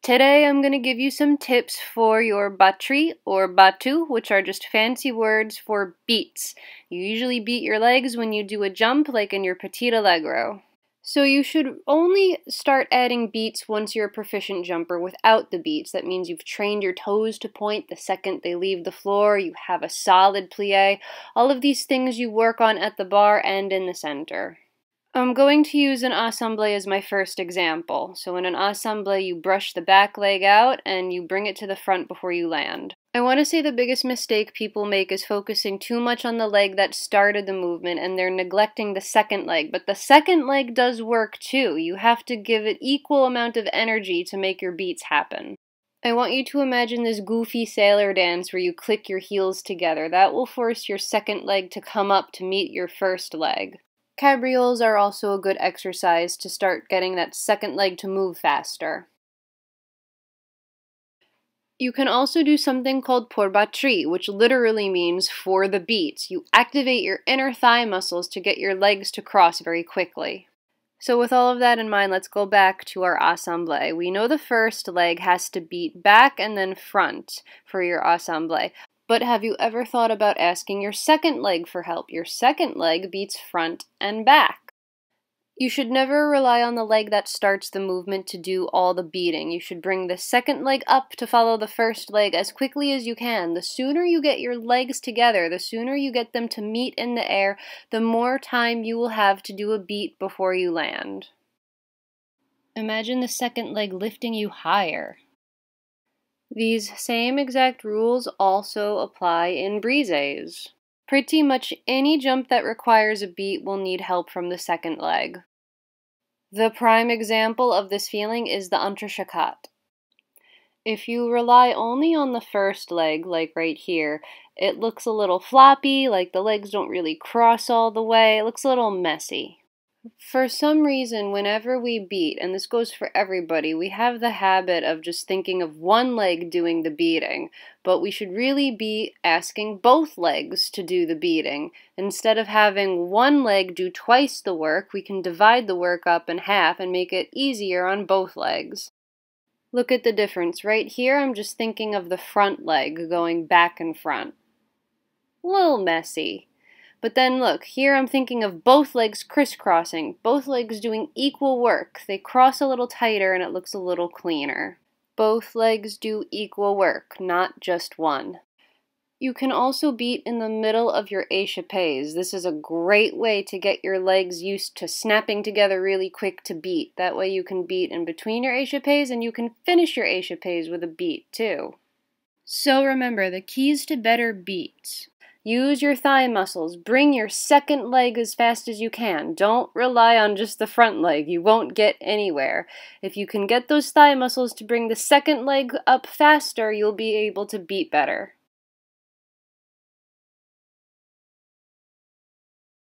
Today I'm going to give you some tips for your batterie or batu, which are just fancy words for beats. You usually beat your legs when you do a jump, like in your petit allegro. So you should only start adding beats once you're a proficient jumper without the beats. That means you've trained your toes to point the second they leave the floor, you have a solid plie. All of these things you work on at the bar and in the center. I'm going to use an assemblé as my first example. So in an assemblé, you brush the back leg out and you bring it to the front before you land. I want to say the biggest mistake people make is focusing too much on the leg that started the movement and they're neglecting the second leg. But the second leg does work too. You have to give it equal amount of energy to make your beats happen. I want you to imagine this goofy sailor dance where you click your heels together. That will force your second leg to come up to meet your first leg. Cabrioles are also a good exercise to start getting that second leg to move faster. You can also do something called pour batterie, which literally means for the beats. You activate your inner thigh muscles to get your legs to cross very quickly. So with all of that in mind, let's go back to our assemblé. We know the first leg has to beat back and then front for your assemblé. But have you ever thought about asking your second leg for help? Your second leg beats front and back. You should never rely on the leg that starts the movement to do all the beating. You should bring the second leg up to follow the first leg as quickly as you can. The sooner you get your legs together, the sooner you get them to meet in the air, the more time you will have to do a beat before you land. Imagine the second leg lifting you higher. These same exact rules also apply in brises. Pretty much any jump that requires a beat will need help from the second leg. The prime example of this feeling is the entrechacate. If you rely only on the first leg, like right here, it looks a little floppy, like the legs don't really cross all the way, it looks a little messy. For some reason, whenever we beat, and this goes for everybody, we have the habit of just thinking of one leg doing the beating, but we should really be asking both legs to do the beating. Instead of having one leg do twice the work, we can divide the work up in half and make it easier on both legs. Look at the difference. Right here, I'm just thinking of the front leg going back and front. A little messy. But then look, here I'm thinking of both legs crisscrossing, both legs doing equal work. They cross a little tighter and it looks a little cleaner. Both legs do equal work, not just one. You can also beat in the middle of your échappés. This is a great way to get your legs used to snapping together really quick to beat. That way you can beat in between your échappés and you can finish your échappés with a beat too. So remember, the keys to better beats. Use your thigh muscles. Bring your second leg as fast as you can. Don't rely on just the front leg. You won't get anywhere. If you can get those thigh muscles to bring the second leg up faster, you'll be able to beat better.